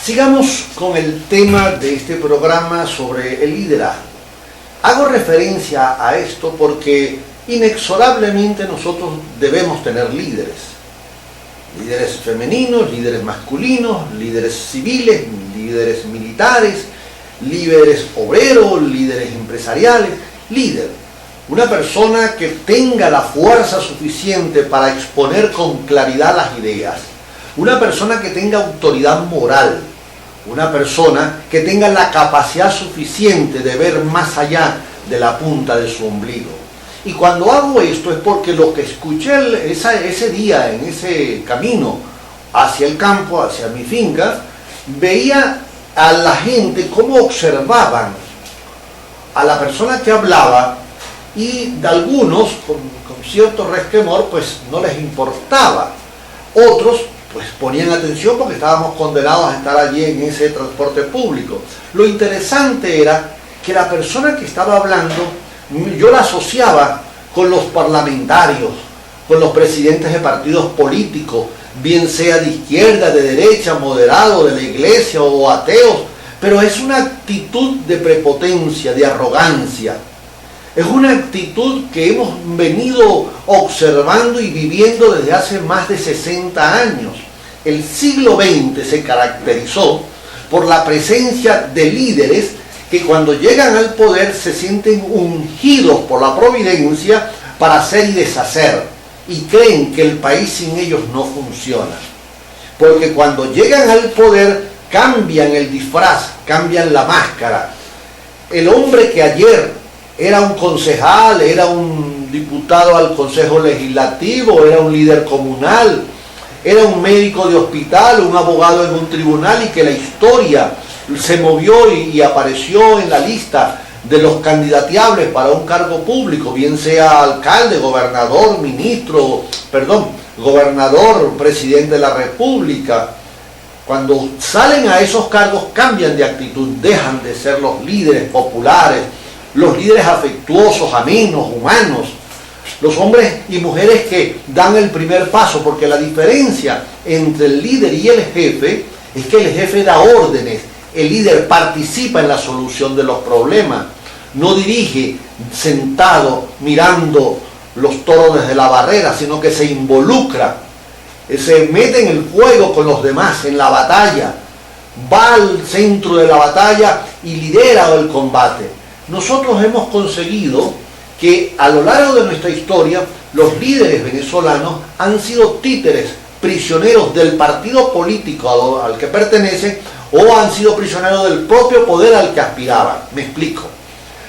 Sigamos con el tema de este programa sobre el liderazgo. Hago referencia a esto porque inexorablemente nosotros debemos tener líderes. Líderes femeninos, líderes masculinos, líderes civiles, líderes militares, líderes obreros, líderes empresariales. Líder, una persona que tenga la fuerza suficiente para exponer con claridad las ideas. Una persona que tenga autoridad moral. Una persona que tenga la capacidad suficiente de ver más allá de la punta de su ombligo. Y cuando hago esto es porque lo que escuché ese día en ese camino hacia el campo, hacia mi finca, veía a la gente cómo observaban a la persona que hablaba y de algunos con cierto resquemor pues no les importaba. Otros pues ponían atención porque estábamos condenados a estar allí en ese transporte público. Lo interesante era que la persona que estaba hablando, yo la asociaba con los parlamentarios, con los presidentes de partidos políticos, bien sea de izquierda, de derecha, moderado, de la iglesia o ateos, pero es una actitud de prepotencia, de arrogancia. Es una actitud que hemos venido observando y viviendo desde hace más de 60 años. El siglo XX se caracterizó por la presencia de líderes que cuando llegan al poder se sienten ungidos por la providencia para hacer y deshacer y creen que el país sin ellos no funciona. Porque cuando llegan al poder cambian el disfraz, cambian la máscara. El hombre que ayer era un concejal, era un diputado al Consejo Legislativo, era un líder comunal, era un médico de hospital, un abogado en un tribunal y que la historia se movió y apareció en la lista de los candidateables para un cargo público, bien sea alcalde, gobernador, gobernador, presidente de la República. Cuando salen a esos cargos cambian de actitud, dejan de ser los líderes populares, los líderes afectuosos, amenos, humanos, los hombres y mujeres que dan el primer paso, porque la diferencia entre el líder y el jefe es que el jefe da órdenes, el líder participa en la solución de los problemas, no dirige sentado mirando los toros desde la barrera, sino que se involucra, se mete en el fuego con los demás, en la batalla, va al centro de la batalla y lidera el combate. Nosotros hemos conseguido que a lo largo de nuestra historia los líderes venezolanos han sido títeres, prisioneros del partido político al que pertenecen o han sido prisioneros del propio poder al que aspiraban. Me explico.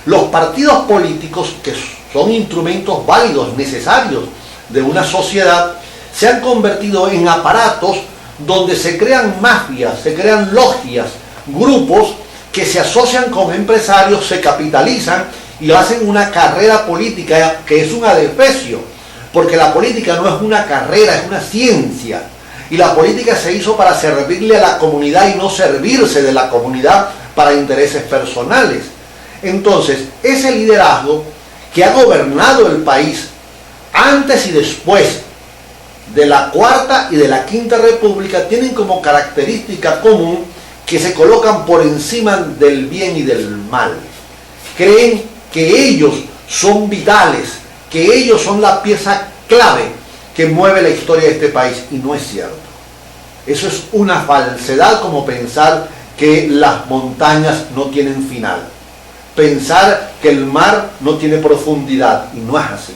Los partidos políticos, que son instrumentos válidos, necesarios de una sociedad, se han convertido en aparatos donde se crean mafias, se crean logias, grupos que se asocian con empresarios, se capitalizan y hacen una carrera política que es un adefesio, porque la política no es una carrera, es una ciencia, y la política se hizo para servirle a la comunidad y no servirse de la comunidad para intereses personales. Entonces, ese liderazgo que ha gobernado el país antes y después de la Cuarta y de la Quinta República tienen como característica común que se colocan por encima del bien y del mal. Creen que ellos son vitales, que ellos son la pieza clave que mueve la historia de este país, y no es cierto. Eso es una falsedad, como pensar que las montañas no tienen final, pensar que el mar no tiene profundidad, y no es así.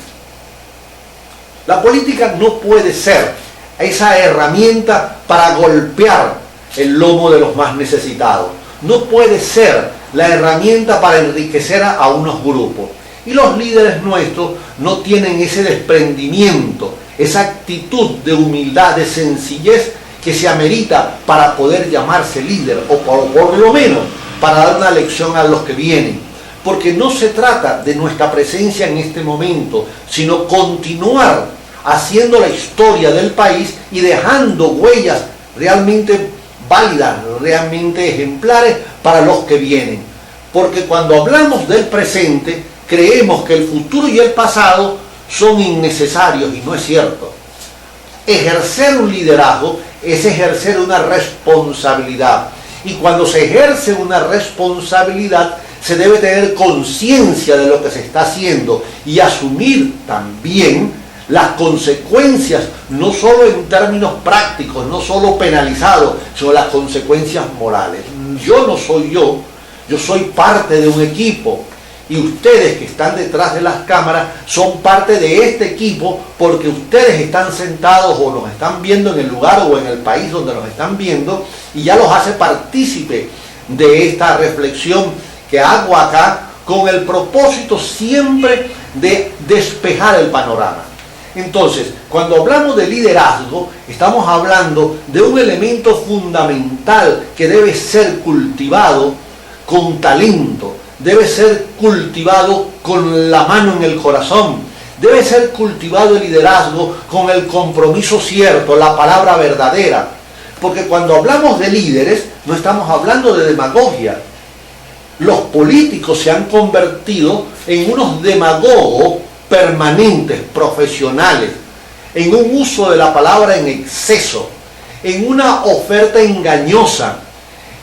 La política no puede ser esa herramienta para golpear el lomo de los más necesitados. No puede ser la herramienta para enriquecer a unos grupos. Y los líderes nuestros no tienen ese desprendimiento, esa actitud de humildad, de sencillez que se amerita para poder llamarse líder, o por lo menos para dar una lección a los que vienen. Porque no se trata de nuestra presencia en este momento, sino continuar haciendo la historia del país y dejando huellas realmente válidas, realmente ejemplares para los que vienen. Porque cuando hablamos del presente, creemos que el futuro y el pasado son innecesarios, y no es cierto. Ejercer un liderazgo es ejercer una responsabilidad, Y cuando se ejerce una responsabilidad, se debe tener conciencia de lo que se está haciendo y asumir también las consecuencias, no solo en términos prácticos, no solo penalizados, sino las consecuencias morales. Yo no soy yo soy parte de un equipo. Y ustedes que están detrás de las cámaras son parte de este equipo porque ustedes están sentados o nos están viendo en el lugar o en el país donde nos están viendo y ya los hace partícipe de esta reflexión que hago acá con el propósito siempre de despejar el panorama. Entonces, cuando hablamos de liderazgo, estamos hablando de un elemento fundamental que debe ser cultivado con talento. Debe ser cultivado con la mano en el corazón. Debe ser cultivado el liderazgo con el compromiso cierto, la palabra verdadera. Porque cuando hablamos de líderes, no estamos hablando de demagogia. Los políticos se han convertido en unos demagogos permanentes, profesionales, en un uso de la palabra en exceso, en una oferta engañosa,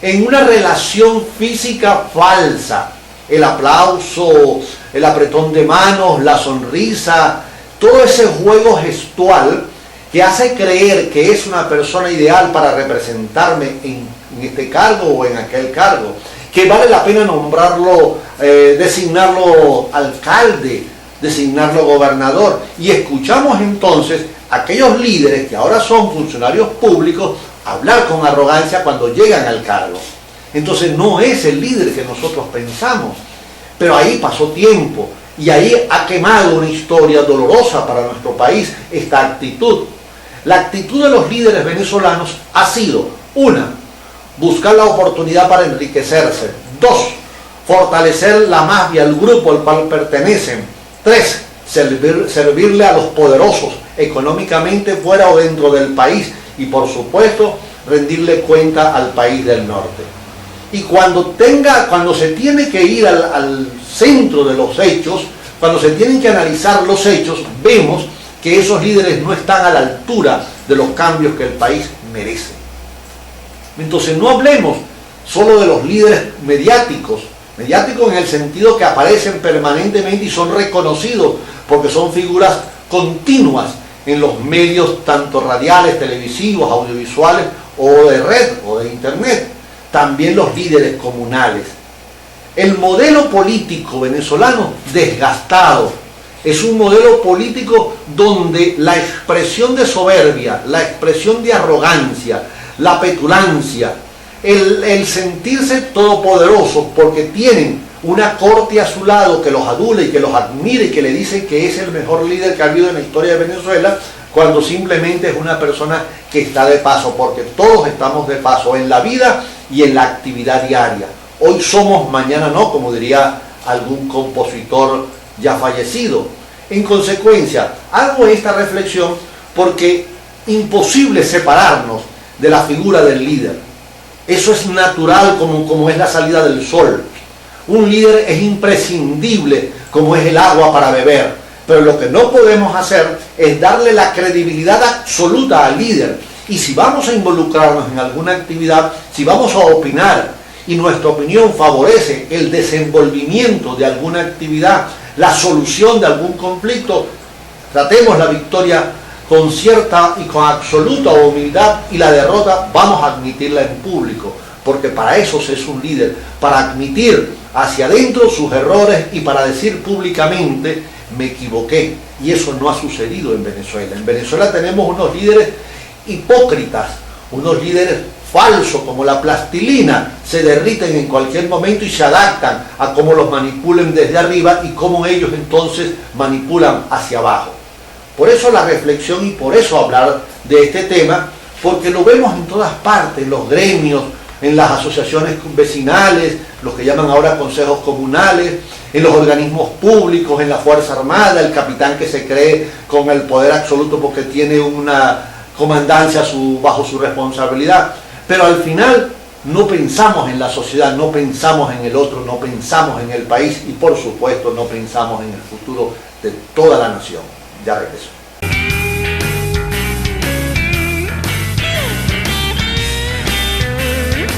en una relación física falsa. El aplauso, el apretón de manos, la sonrisa, todo ese juego gestual que hace creer que es una persona ideal para representarme en este cargo o en aquel cargo, que vale la pena nombrarlo, designarlo alcalde, designarlo gobernador. Y escuchamos entonces a aquellos líderes que ahora son funcionarios públicos hablar con arrogancia cuando llegan al cargo. Entonces no es el líder que nosotros pensamos, pero ahí pasó tiempo y ahí ha quemado una historia dolorosa para nuestro país esta actitud. La actitud de los líderes venezolanos ha sido, 1, buscar la oportunidad para enriquecerse, 2, fortalecer la mafia, el grupo al cual pertenecen, 3, servirle a los poderosos económicamente fuera o dentro del país y por supuesto rendirle cuenta al país del norte. Y cuando se tiene que ir al centro de los hechos, cuando se tienen que analizar los hechos, vemos que esos líderes no están a la altura de los cambios que el país merece. Entonces no hablemos solo de los líderes mediáticos en el sentido que aparecen permanentemente y son reconocidos porque son figuras continuas en los medios tanto radiales, televisivos, audiovisuales o de red o de internet. También los líderes comunales. El modelo político venezolano desgastado es un modelo político donde la expresión de soberbia, la expresión de arrogancia, la petulancia, el sentirse todopoderosos porque tienen una corte a su lado que los adula y que los admire y que le dice que es el mejor líder que ha habido en la historia de Venezuela, cuando simplemente es una persona que está de paso, porque todos estamos de paso en la vida y en la actividad diaria. Hoy somos, mañana no, como diría algún compositor ya fallecido. En consecuencia, hago esta reflexión porque imposible separarnos de la figura del líder. Eso es natural como es la salida del sol. Un líder es imprescindible como es el agua para beber. Pero lo que no podemos hacer es darle la credibilidad absoluta al líder. Y si vamos a involucrarnos en alguna actividad, si vamos a opinar y nuestra opinión favorece el desenvolvimiento de alguna actividad, la solución de algún conflicto, tratemos la victoria con cierta y con absoluta humildad y la derrota vamos a admitirla en público, porque para eso se es un líder, para admitir hacia adentro sus errores y para decir públicamente me equivoqué. Y eso no ha sucedido en Venezuela. En Venezuela tenemos unos líderes hipócritas, unos líderes falsos como la plastilina, se derriten en cualquier momento y se adaptan a cómo los manipulen desde arriba y cómo ellos entonces manipulan hacia abajo. Por eso la reflexión y por eso hablar de este tema, porque lo vemos en todas partes, en los gremios, en las asociaciones vecinales, los que llaman ahora consejos comunales, en los organismos públicos, en la Fuerza Armada, el capitán que se cree con el poder absoluto porque tiene una comandancia bajo su responsabilidad. Pero al final no pensamos en la sociedad, no pensamos en el otro, no pensamos en el país y por supuesto no pensamos en el futuro de toda la nación. Ya regreso.